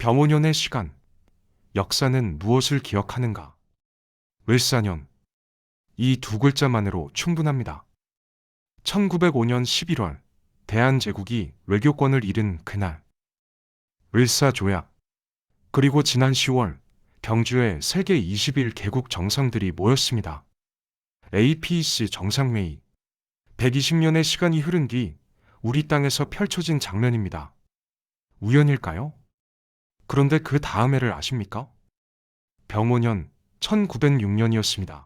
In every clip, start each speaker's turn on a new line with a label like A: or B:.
A: 병5년의 시간, 역사는 무엇을 기억하는가? 을사년, 이 두 글자만으로 충분합니다. 1905년 11월, 대한제국이 외교권을 잃은 그날, 을사조약, 그리고 지난 10월, 경주에 세계 21개국 정상들이 모였습니다. APEC 정상회의, 120년의 시간이 흐른 뒤 우리 땅에서 펼쳐진 장면입니다. 우연일까요? 그런데 그 다음 해를 아십니까? 병5년 1906년이었습니다.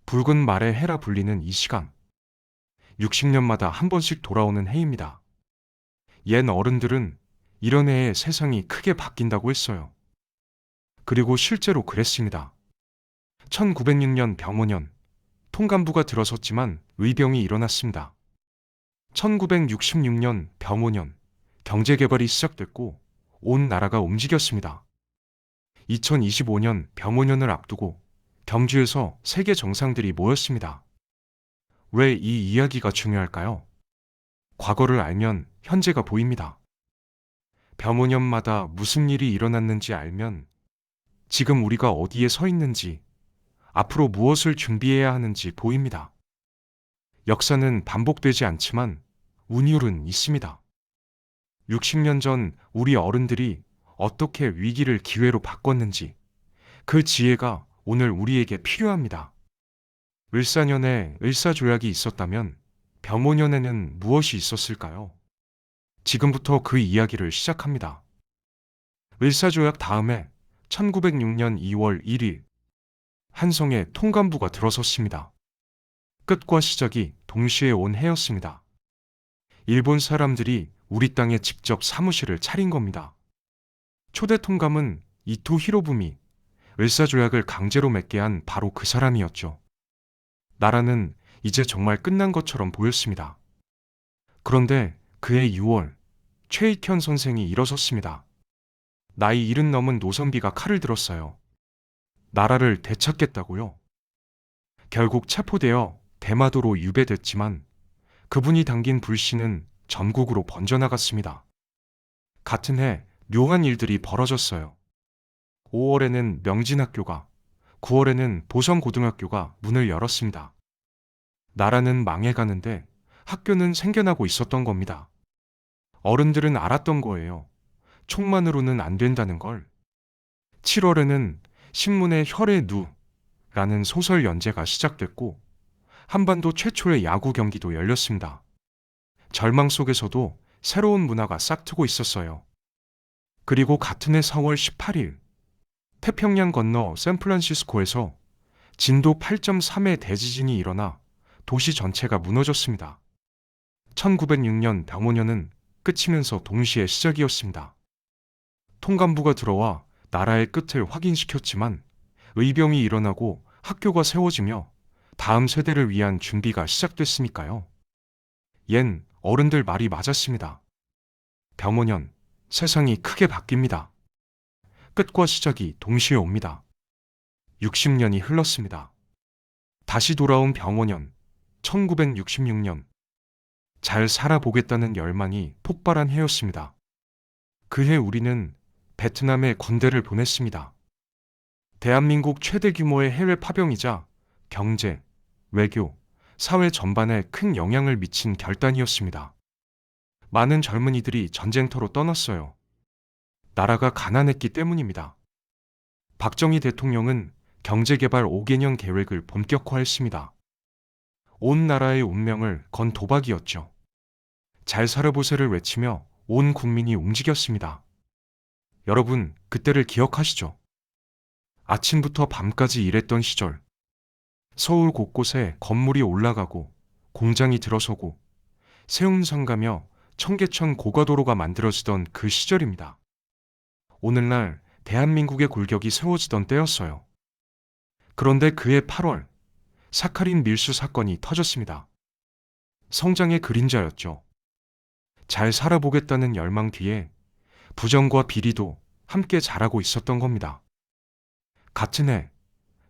A: 붉은 말의 해라 불리는 이 시간, 60년마다 한 번씩 돌아오는 해입니다. 옛 어른들은 이런 해에 세상이 크게 바뀐다고 했어요. 그리고 실제로 그랬습니다. 1906년 병5년, 통감부가 들어섰지만 의병이 일어났습니다. 1966년 병5년, 경제개발이 시작됐고 온 나라가 움직였습니다. 2025년 병5년을 앞두고 경주에서 세계 정상들이 모였습니다. 왜 이 이야기가 중요할까요? 과거를 알면 현재가 보입니다. 병5년마다 무슨 일이 일어났는지 알면 지금 우리가 어디에 서 있는지, 앞으로 무엇을 준비해야 하는지 보입니다. 역사는 반복되지 않지만 운율은 있습니다. 60년 전 우리 어른들이 어떻게 위기를 기회로 바꿨는지 그 지혜가 오늘 우리에게 필요합니다. 을사년에 을사조약이 있었다면 병5년에는 무엇이 있었을까요? 지금부터 그 이야기를 시작합니다. 을사조약 다음에 1906년 2월 1일 한성에 통감부가 들어섰습니다. 끝과 시작이 동시에 온 해였습니다. 일본 사람들이 우리 땅에 직접 사무실을 차린 겁니다. 초대 통감은 이토 히로부미, 을사조약을 강제로 맺게 한 바로 그 사람이었죠. 나라는 이제 정말 끝난 것처럼 보였습니다. 그런데 그해 6월, 최익현 선생이 일어섰습니다. 나이 70 넘은 노선비가 칼을 들었어요. 나라를 되찾겠다고요. 결국 체포되어 대마도로 유배됐지만 그분이 당긴 불씨는 전국으로 번져나갔습니다. 같은 해 묘한 일들이 벌어졌어요. 5월에는 명진학교가, 9월에는 보성고등학교가 문을 열었습니다. 나라는 망해가는데 학교는 생겨나고 있었던 겁니다. 어른들은 알았던 거예요. 총만으로는 안 된다는 걸. 7월에는 신문에 혈의 누라는 소설 연재가 시작됐고 한반도 최초의 야구 경기도 열렸습니다. 절망 속에서도 새로운 문화가 싹트고 있었어요. 그리고 같은 해 4월 18일 태평양 건너 샌프란시스코에서 진도 8.3의 대지진이 일어나 도시 전체가 무너졌습니다. 1906년 병5년은 끝이면서 동시에 시작이었습니다. 통감부가 들어와 나라의 끝을 확인시켰지만 의병이 일어나고 학교가 세워지며 다음 세대를 위한 준비가 시작됐으니까요. 얜 어른들 말이 맞았습니다. 병5년, 세상이 크게 바뀝니다. 끝과 시작이 동시에 옵니다. 60년이 흘렀습니다. 다시 돌아온 병5년, 1966년. 잘 살아보겠다는 열망이 폭발한 해였습니다. 그해 우리는 베트남에 군대를 보냈습니다. 대한민국 최대 규모의 해외 파병이자 경제, 외교, 사회 전반에 큰 영향을 미친 결단이었습니다. 많은 젊은이들이 전쟁터로 떠났어요. 나라가 가난했기 때문입니다. 박정희 대통령은 경제개발 5개년 계획을 본격화했습니다. 온 나라의 운명을 건 도박이었죠. 잘 살아보세를 외치며 온 국민이 움직였습니다. 여러분, 그때를 기억하시죠? 아침부터 밤까지 일했던 시절, 서울 곳곳에 건물이 올라가고 공장이 들어서고 세운상 가며 청계천 고가도로가 만들어지던 그 시절입니다. 오늘날 대한민국의 골격이 세워지던 때였어요. 그런데 그해 8월 사카린 밀수 사건이 터졌습니다. 성장의 그림자였죠. 잘 살아보겠다는 열망 뒤에 부정과 비리도 함께 자라고 있었던 겁니다. 같은 해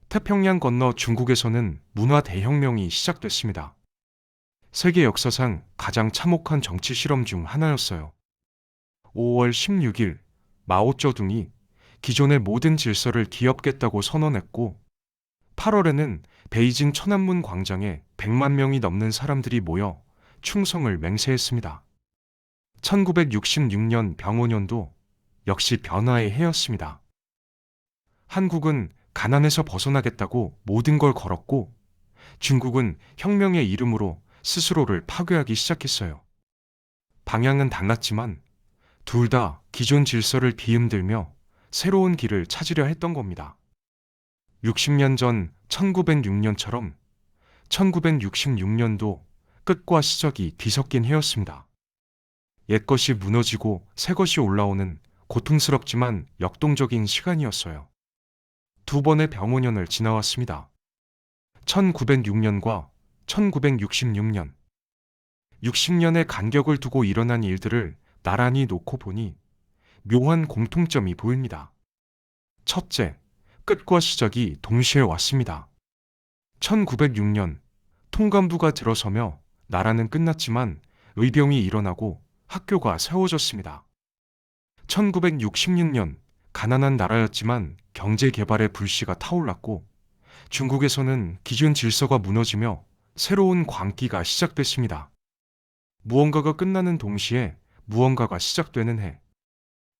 A: 태평양 건너 중국에서는 문화 대혁명이 시작됐습니다. 세계 역사상 가장 참혹한 정치 실험 중 하나였어요. 5월 16일 마오쩌둥이 기존의 모든 질서를 뒤엎겠다고 선언했고 8월에는 베이징 천안문 광장에 100만 명이 넘는 사람들이 모여 충성을 맹세했습니다. 1966년 병오년도 역시 변화의 해였습니다. 한국은 가난에서 벗어나겠다고 모든 걸 걸었고 중국은 혁명의 이름으로 스스로를 파괴하기 시작했어요. 방향은 달랐지만 둘 다 기존 질서를 뒤흔들며 새로운 길을 찾으려 했던 겁니다. 60년 전 1906년처럼 1966년도 끝과 시작이 뒤섞인 해였습니다. 옛것이 무너지고 새것이 올라오는 고통스럽지만 역동적인 시간이었어요. 두 번의 병오년을 지나왔습니다. 1906년과 1966년. 60년의 간격을 두고 일어난 일들을 나란히 놓고 보니 묘한 공통점이 보입니다. 첫째, 끝과 시작이 동시에 왔습니다. 1906년 통감부가 들어서며 나라는 끝났지만 의병이 일어나고 학교가 세워졌습니다. 1966년 가난한 나라였지만 경제 개발의 불씨가 타올랐고 중국에서는 기존 질서가 무너지며 새로운 광기가 시작됐습니다. 무언가가 끝나는 동시에 무언가가 시작되는 해.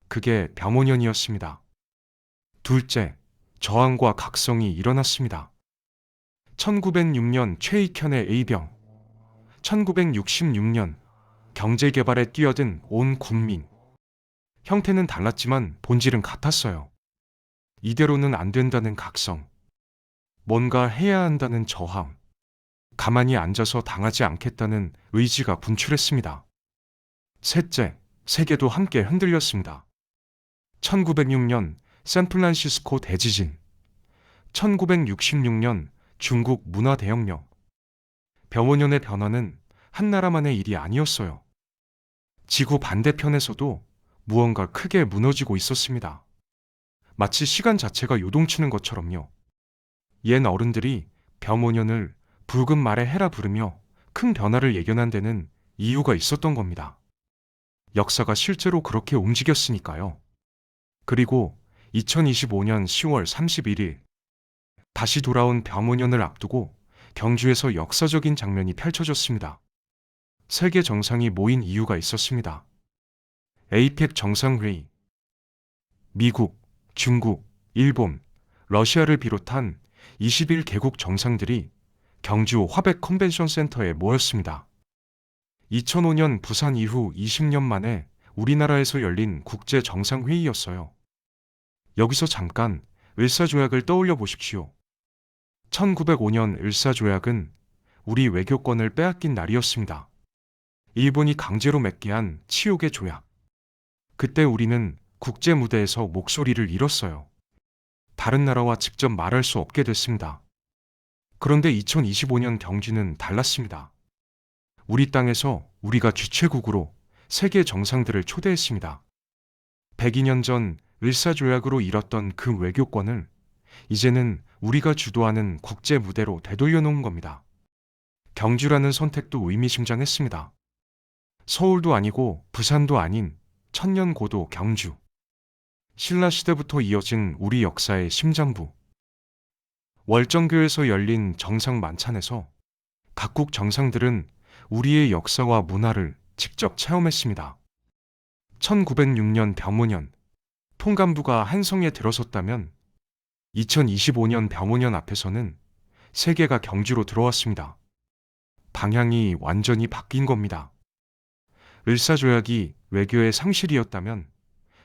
A: 그게 병오년이었습니다. 둘째, 저항과 각성이 일어났습니다. 1906년 최익현의 A병, 1966년 경제개발에 뛰어든 온 국민. 형태는 달랐지만 본질은 같았어요. 이대로는 안 된다는 각성. 뭔가 해야 한다는 저항. 가만히 앉아서 당하지 않겠다는 의지가 분출했습니다. 셋째, 세계도 함께 흔들렸습니다. 1906년 샌프란시스코 대지진, 1966년 중국 문화대혁명. 병오년의 변화는 한 나라만의 일이 아니었어요. 지구 반대편에서도 무언가 크게 무너지고 있었습니다. 마치 시간 자체가 요동치는 것처럼요. 옛 어른들이 병오년을 붉은 말의 해라 부르며 큰 변화를 예견한 데는 이유가 있었던 겁니다. 역사가 실제로 그렇게 움직였으니까요. 그리고 2025년 10월 31일 다시 돌아온 병오년을 앞두고 경주에서 역사적인 장면이 펼쳐졌습니다. 세계 정상이 모인 이유가 있었습니다. 에이펙 정상회의. 미국, 중국, 일본, 러시아를 비롯한 21개국 정상들이 경주 화백 컨벤션 센터에 모였습니다. 2005년 부산 이후 20년 만에 우리나라에서 열린 국제 정상회의였어요. 여기서 잠깐 을사조약을 떠올려 보십시오. 1905년 을사조약은 우리 외교권을 빼앗긴 날이었습니다. 일본이 강제로 맺게 한 치욕의 조약. 그때 우리는 국제 무대에서 목소리를 잃었어요. 다른 나라와 직접 말할 수 없게 됐습니다. 그런데 2025년 경주는 달랐습니다. 우리 땅에서 우리가 주최국으로 세계 정상들을 초대했습니다. 102년 전 을사조약으로 잃었던 그 외교권을 이제는 우리가 주도하는 국제 무대로 되돌려 놓은 겁니다. 경주라는 선택도 의미심장했습니다. 서울도 아니고 부산도 아닌 천년고도 경주. 신라시대부터 이어진 우리 역사의 심장부. 월정교에서 열린 정상 만찬에서 각국 정상들은 우리의 역사와 문화를 직접 체험했습니다. 1906년 병오년 통감부가 한성에 들어섰다면 2025년 병오년 앞에서는 세계가 경주로 들어왔습니다. 방향이 완전히 바뀐 겁니다. 을사조약이 외교의 상실이었다면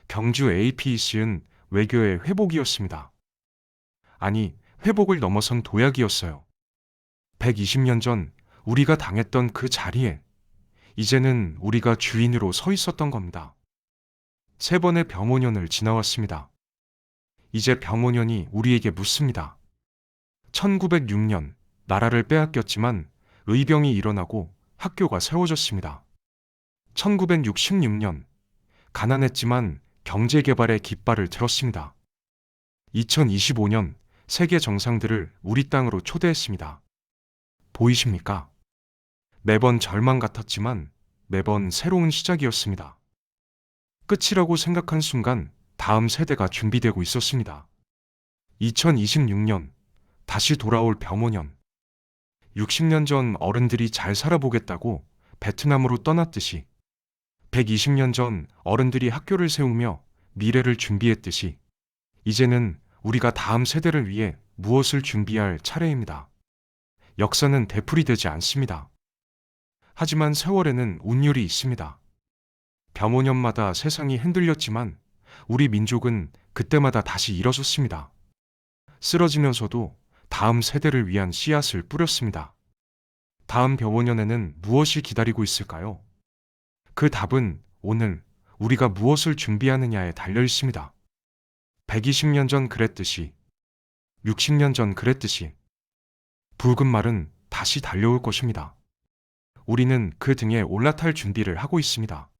A: 경주 APEC는 외교의 회복이었습니다. 아니, 회복을 넘어선 도약이었어요. 120년 전 우리가 당했던 그 자리에 이제는 우리가 주인으로 서 있었던 겁니다. 세 번의 병오년을 지나왔습니다. 이제 병오년이 우리에게 묻습니다. 1906년 나라를 빼앗겼지만 의병이 일어나고 학교가 세워졌습니다. 1966년 가난했지만 경제개발의 깃발을 들었습니다. 2025년 세계 정상들을 우리 땅으로 초대했습니다. 보이십니까? 매번 절망 같았지만 매번 새로운 시작이었습니다. 끝이라고 생각한 순간 다음 세대가 준비되고 있었습니다. 2026년 다시 돌아올 병원년. 60년 전 어른들이 잘 살아보겠다고 베트남으로 떠났듯이 120년 전 어른들이 학교를 세우며 미래를 준비했듯이 이제는 우리가 다음 세대를 위해 무엇을 준비할 차례입니다. 역사는 되풀이되지 않습니다. 하지만 세월에는 운율이 있습니다. 병오년마다 세상이 흔들렸지만 우리 민족은 그때마다 다시 일어섰습니다. 쓰러지면서도 다음 세대를 위한 씨앗을 뿌렸습니다. 다음 병오년에는 무엇이 기다리고 있을까요? 그 답은 오늘 우리가 무엇을 준비하느냐에 달려 있습니다. 120년 전 그랬듯이, 60년 전 그랬듯이, 붉은 말은 다시 달려올 것입니다. 우리는 그 등에 올라탈 준비를 하고 있습니다.